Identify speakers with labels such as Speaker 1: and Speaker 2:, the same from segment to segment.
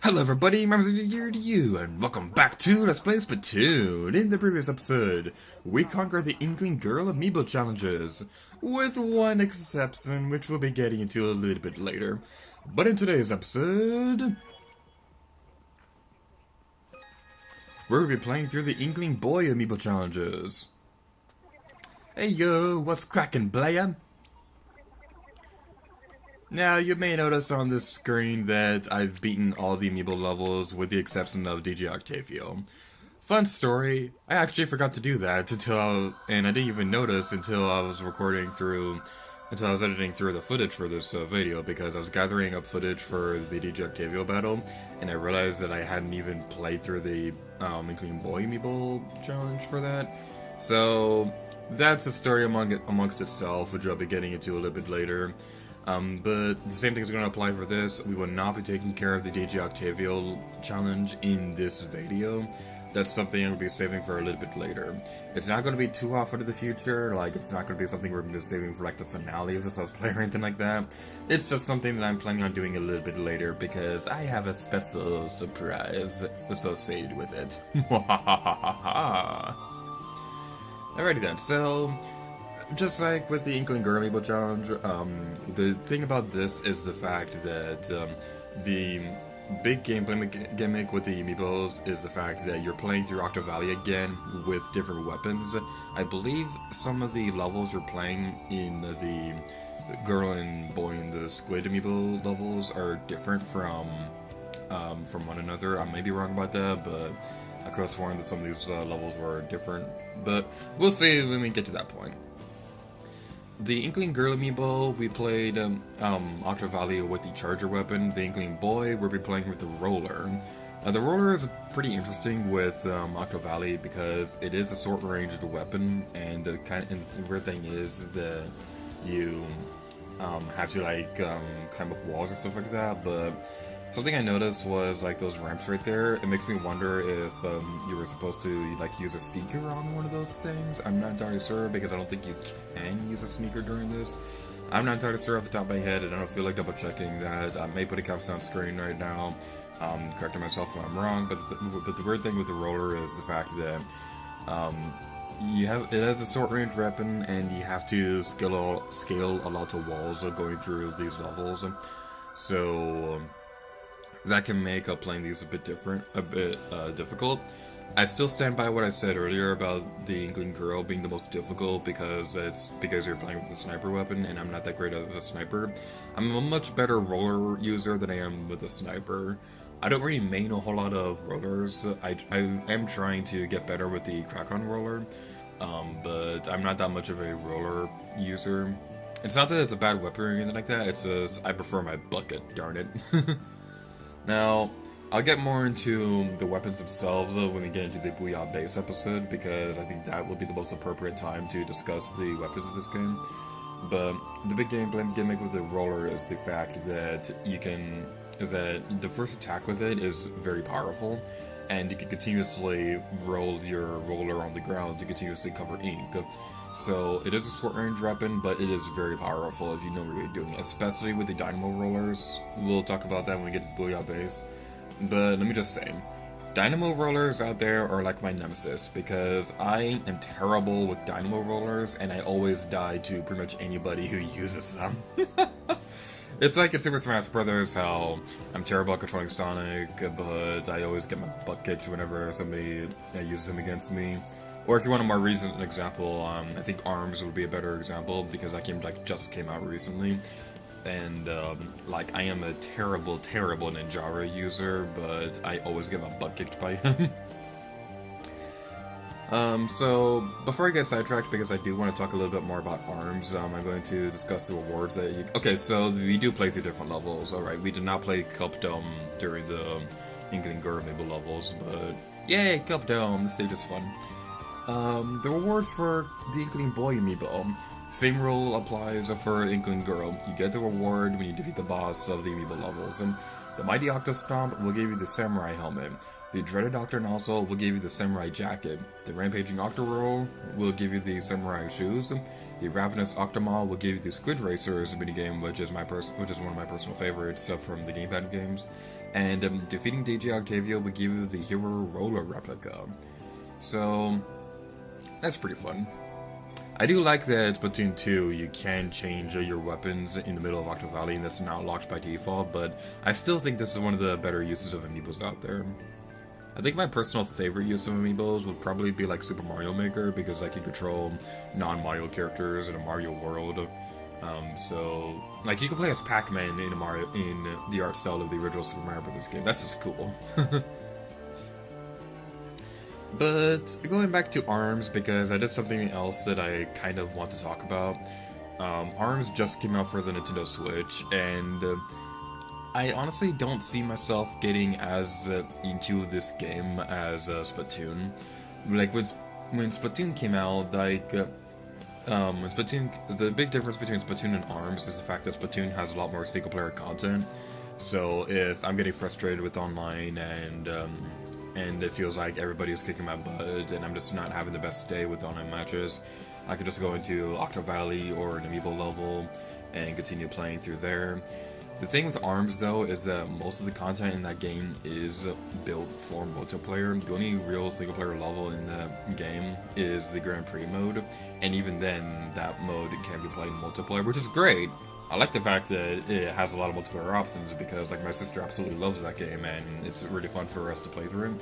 Speaker 1: Hello everybody, my name is here to you, and welcome back to Let's Play Splatoon. In the previous episode, we conquered the Inkling Girl amiibo challenges, with one exception, which we'll be getting into a little bit later. But in today's episode, we're going to be playing through the Inkling Boy amiibo challenges. Hey yo, what's crackin', playa? Now, you may notice on this screen that I've beaten all the amiibo levels with the exception of DJ Octavio. Fun story, I actually forgot to do that and I didn't even notice until I was editing through the footage for this video, because I was gathering up footage for the DJ Octavio battle, and I realized that I hadn't even played through the Inkling Boy amiibo challenge for that. So, that's a story amongst itself, which I'll be getting into a little bit later. But the same thing is going to apply for this. We will not be taking care of the DJ Octavio challenge in this video. That's something I'll be saving for a little bit later. It's not going to be too off into the future, like it's not going to be something we're going to be saving for like the finale of this Let's Play or anything like that. It's just something that I'm planning on doing a little bit later because I have a special surprise associated with it. Alrighty then, so just like with the Inkling Girl amiibo challenge, the thing about this is the fact that the big gameplay gimmick with the amiibos is the fact that you're playing through Octo Valley again with different weapons. I believe some of the levels you're playing in the Girl and Boy and the Squid amiibo levels are different from one another. I may be wrong about that, but I could have sworn that some of these levels were different. But we'll see when we get to that point. The Inkling Girl amiibo, we played Octo Valley with the charger weapon. The Inkling Boy, we'll be playing with the roller. The roller is pretty interesting with Octo Valley because it is a short-ranged weapon, and the weird thing is that you have to like climb up walls and stuff like that. But something I noticed was like those ramps right there. It makes me wonder if you were supposed to like use a seeker on one of those things. I'm not entirely sure because I don't think you can use a sneaker during this. I'm not entirely sure off the top of my head, and I don't feel like double checking that. I may put a caption on screen right now, correcting myself if I'm wrong. But the weird thing with the roller is the fact that it has a short range weapon, and you have to scale a lot of walls going through these levels. So that can make playing these a bit difficult. I still stand by what I said earlier about the Inkling Girl being the most difficult because you're playing with the sniper weapon, and I'm not that great of a sniper. I'm a much better roller user than I am with a sniper. I don't really main a whole lot of rollers. I am trying to get better with the Chuggaaconroy, but I'm not that much of a roller user. It's not that it's a bad weapon or anything like that, it's just I prefer my bucket, darn it. Now, I'll get more into the weapons themselves when we get into the Booyah Base episode, because I think that will be the most appropriate time to discuss the weapons of this game. But the big gameplay gimmick with the roller is the fact that the first attack with it is very powerful, and you can continuously roll your roller on the ground to continuously cover ink. So it is a short-range weapon, but it is very powerful if you know what you're doing, especially with the dynamo rollers. We'll talk about that when we get to the Booyah Base. But let me just say, dynamo rollers out there are like my nemesis, because I am terrible with dynamo rollers, and I always die to pretty much anybody who uses them. It's like in Super Smash Bros. How I'm terrible at controlling Sonic, but I always get my butt kicked whenever somebody uses him against me. Or if you want a more recent example, I think ARMS would be a better example, because that game just came out recently. And I am a terrible, terrible Ninjara user, but I always get my butt kicked by him. So before I get sidetracked, because I do want to talk a little bit more about ARMS, I'm going to discuss the rewards that you... Okay, so we do play through different levels. Alright, we did not play Cup Dome during the Inkling Girl amiibo levels, but yay, Cup Dome, this stage is fun. The rewards for the Inkling Boy amiibo. Same rule applies for Inkling Girl. You get the reward when you defeat the boss of the amiibo levels. And the Mighty Octostomp will give you the Samurai Helmet. The Dreaded Doctor Nozzle will give you the Samurai Jacket. The Rampaging Octoroll will give you the Samurai Shoes. The Ravenous Octomaw will give you the Squid Racers minigame, which is one of my personal favorites from the gamepad games. And defeating DJ Octavio will give you the Hero Roller replica. So, that's pretty fun. I do like that Splatoon 2, you can change your weapons in the middle of Octo Valley, and that's not locked by default, but I still think this is one of the better uses of amiibos out there. I think my personal favorite use of amiibos would probably be like Super Mario Maker, because I can control non-Mario characters in a Mario world. So, like, you can play as Pac-Man in the art style of the original Super Mario Bros. Game. That's just cool. But going back to ARMS, because I did something else that I kind of want to talk about. ARMS just came out for the Nintendo Switch, and I honestly don't see myself getting as into this game as Splatoon. Like, when Splatoon came out, like, the big difference between Splatoon and ARMS is the fact that Splatoon has a lot more single-player content. So if I'm getting frustrated with online and it feels like everybody's kicking my butt and I'm just not having the best day with online matches, I could just go into Octo Valley or an amiibo level and continue playing through there. The thing with ARMS, though, is that most of the content in that game is built for multiplayer. The only real single-player level in the game is the Grand Prix mode, and even then, that mode can be played in multiplayer, which is great. I like the fact that it has a lot of multiplayer options, because, like, my sister absolutely loves that game, and it's really fun for us to play through.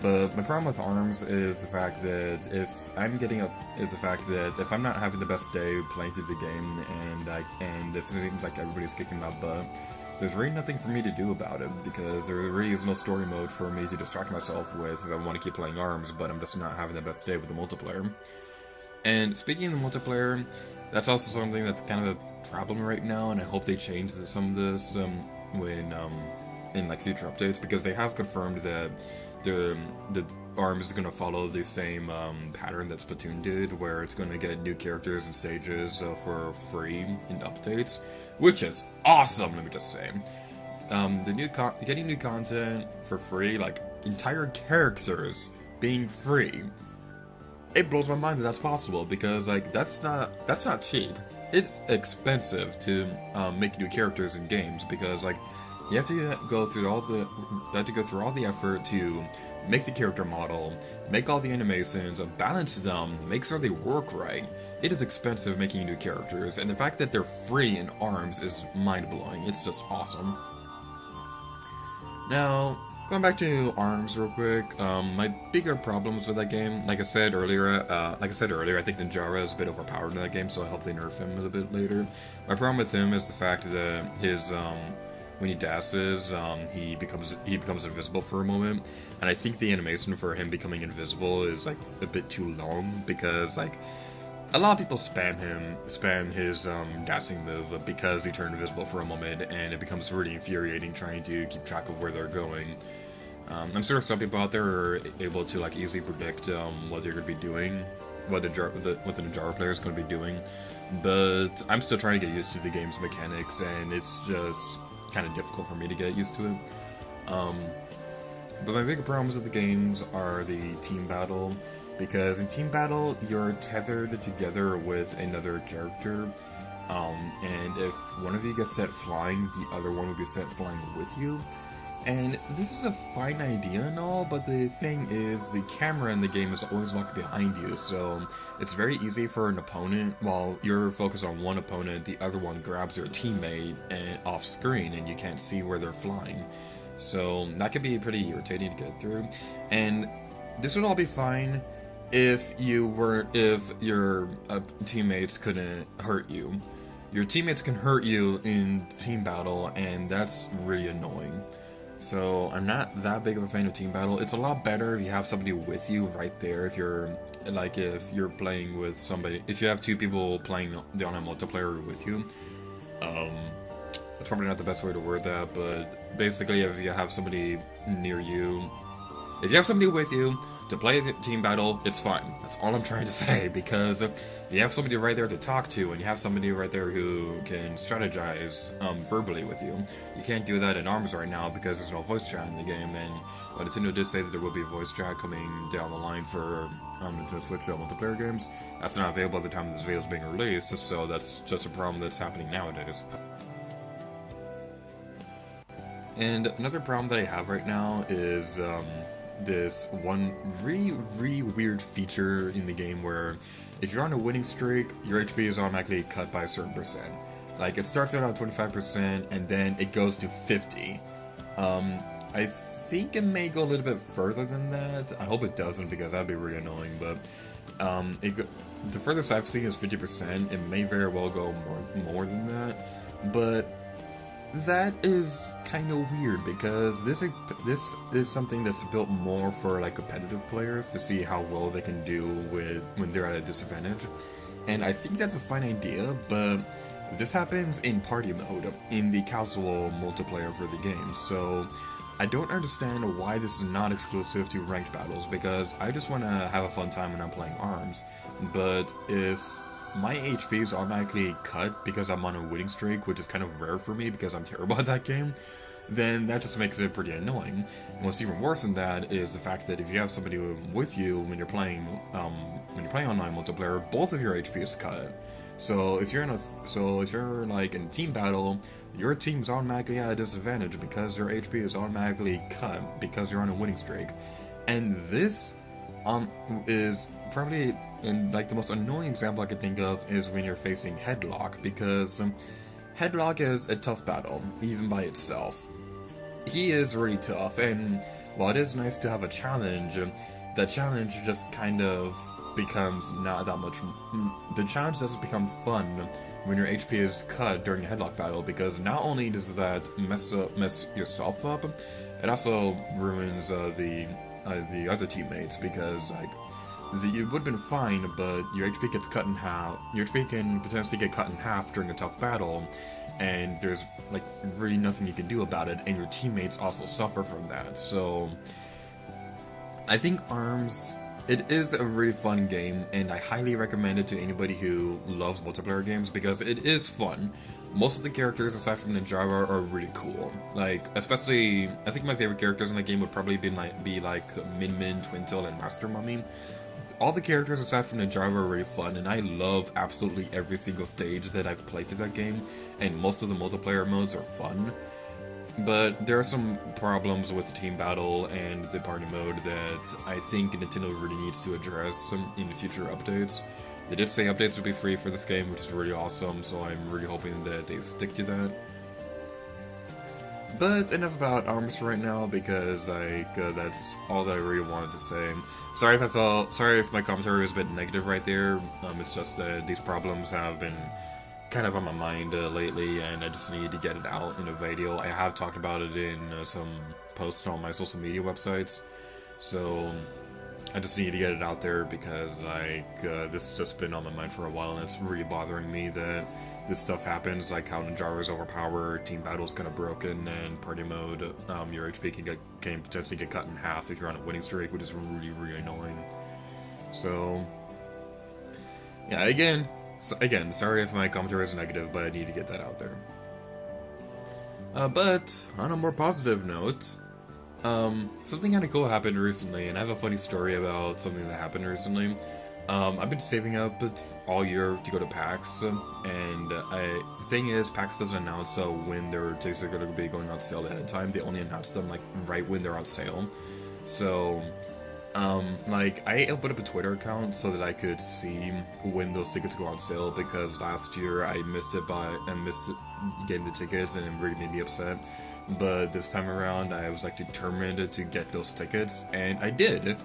Speaker 1: But my problem with ARMS is the fact that if I'm not having the best day playing through the game, and if it seems like everybody's kicking my butt, there's really nothing for me to do about it, because there really is no story mode for me to distract myself with if I want to keep playing ARMS, but I'm just not having the best day with the multiplayer. And speaking of the multiplayer, that's also something that's kind of a problem right now, and I hope they change some of this in like future updates, because they have confirmed that the ARMS is going to follow the same pattern that Splatoon did, where it's going to get new characters and stages for free in updates, which is awesome, let me just say. Getting new content for free, like entire characters being free, it blows my mind that that's possible, because like that's not cheap. It's expensive to make new characters in games, because like you have to go through all the effort to make the character model, make all the animations, balance them, make sure they work right. It is expensive making new characters, and the fact that they're free in ARMS is mind-blowing. It's just awesome. Now, going back to ARMS real quick, my bigger problems with that game, like I said earlier, I think Ninjara is a bit overpowered in that game, so I hope they nerf him a little bit later. My problem with him is the fact that his when he dashes, he becomes invisible for a moment, and I think the animation for him becoming invisible is like a bit too long, because like a lot of people spam his dashing move because he turned invisible for a moment, and it becomes really infuriating trying to keep track of where they're going. I'm sure some people out there are able to like easily predict what they're going to be doing, what the Ninjara player is going to be doing, but I'm still trying to get used to the game's mechanics, and it's just kind of difficult for me to get used to it. But my bigger problems with the games are the team battle, because in team battle you're tethered together with another character, and if one of you gets set flying, the other one will be set flying with you. And this is a fine idea and all, but the thing is, the camera in the game is always locked behind you, so it's very easy for an opponent, while you're focused on one opponent, the other one grabs your teammate off screen, and you can't see where they're flying. So that can be pretty irritating to get through. And this would all be fine if your teammates couldn't hurt you. Your teammates can hurt you in team battle, and that's really annoying. So I'm not that big of a fan of team battle. It's a lot better if you have somebody with you right there. If you're playing with somebody, if you have two people playing on a multiplayer with you. That's probably not the best way to word that, but basically if you have somebody near you, if you have somebody with you, To play the team battle, it's fun. That's all I'm trying to say, because you have somebody right there to talk to, and you have somebody right there who can strategize verbally with you. You can't do that in ARMS right now because there's no voice chat in the game, and Nintendo did say that there will be voice chat coming down the line for Nintendo Switch multiplayer games. That's not available at the time this video is being released, so that's just a problem that's happening nowadays. And another problem that I have right now is this one really weird feature in the game where if you're on a winning streak, your HP is automatically cut by a certain percent. Like, it starts out at 25% and then it goes to 50. I think it may go a little bit further than that. I hope it doesn't, because that'd be really annoying, but the furthest I've seen is 50%. It may very well go more than that, but that is kind of weird, because this is something that's built more for like competitive players to see how well they can do when they're at a disadvantage. And I think that's a fine idea, but this happens in party mode, in the casual multiplayer for the game. So I don't understand why this is not exclusive to ranked battles, because I just want to have a fun time when I'm playing ARMS. But if my HP is automatically cut because I'm on a winning streak, which is kind of rare for me because I'm terrible at that game, then that just makes it pretty annoying. And what's even worse than that is the fact that if you have somebody with you when you're playing online multiplayer, both of your HP is cut. So if you're like in a team battle, your team's automatically at a disadvantage because your HP is automatically cut because you're on a winning streak. And this is probably, and like the most annoying example I could think of is when you're facing Headlock, because Headlock is a tough battle, even by itself. He is really tough, and while it is nice to have a challenge, that challenge just kind of becomes not that much. The challenge doesn't become fun when your HP is cut during a Headlock battle, because not only does that mess yourself up, it also ruins the other teammates, because like it would have been fine, but your HP gets cut in half. Your HP can potentially get cut in half during a tough battle, and there's like really nothing you can do about it, and your teammates also suffer from that. So I think ARMS, it is a really fun game, and I highly recommend it to anybody who loves multiplayer games, because it is fun. Most of the characters, aside from Ninjago, are really cool. Like, especially, I think my favorite characters in the game would probably be like Min Min, Twintel, and Master Mummy. All the characters aside from Ninjago are really fun, and I love absolutely every single stage that I've played through that game, and most of the multiplayer modes are fun. But there are some problems with Team Battle and the party mode that I think Nintendo really needs to address in future updates. They did say updates would be free for this game, which is really awesome, so I'm really hoping that they stick to that. But enough about ARMS for right now, because like that's all that I really wanted to say. Sorry if my commentary was a bit negative right there. It's just that these problems have been kind of on my mind lately, and I just need to get it out in a video. I have talked about it in some posts on my social media websites, so I just need to get it out there, because like this has just been on my mind for a while, and it's really bothering me that this stuff happens, like how Ninjago is overpowered, Team Battle is kind of broken, and party mode, your HP can potentially get cut in half if you're on a winning streak, which is really annoying. So yeah, again, sorry if my commentary is negative, but I need to get that out there. But on a more positive note, something kind of cool happened recently, and I have a funny story about something that happened recently. I've been saving up all year to go to PAX, and the thing is, PAX doesn't announce when their tickets are going to be going on sale ahead of time. They only announce them like right when they're on sale. So like, I opened up a Twitter account so that I could see when those tickets go on sale, because last year I missed getting the tickets, and it really made me upset. But this time around, I was like determined to get those tickets, and I did.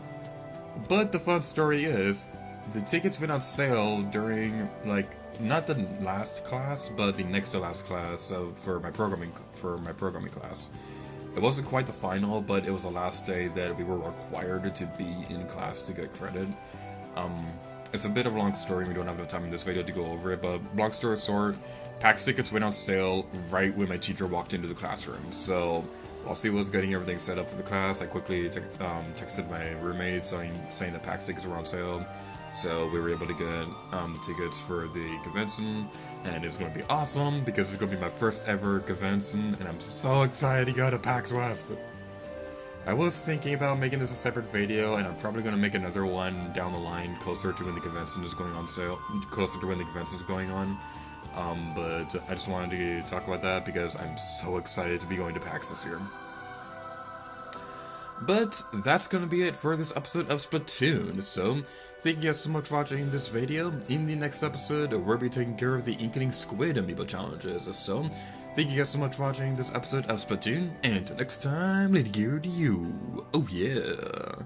Speaker 1: But the fun story is, the tickets went on sale during, like, not the last class, but the next to last class for my programming class. It wasn't quite the final, but it was the last day that we were required to be in class to get credit. It's a bit of a long story, we don't have enough time in this video to go over it, but long story short, PAX tickets went on sale right when my teacher walked into the classroom. So while Steve was getting everything set up for the class, I quickly texted my roommate saying the PAX tickets were on sale. So we were able to get tickets for the convention, and it's going to be awesome because it's going to be my first ever convention, and I'm so excited to go to PAX West. I was thinking about making this a separate video, and I'm probably going to make another one down the line closer to when the convention is going on but I just wanted to talk about that because I'm so excited to be going to PAX this year. But that's gonna be it for this episode of Splatoon, so thank you guys so much for watching this video. In the next episode, we'll be taking care of the Inkling Squid amiibo challenges, so thank you guys so much for watching this episode of Splatoon, and until next time, later to you. Oh yeah.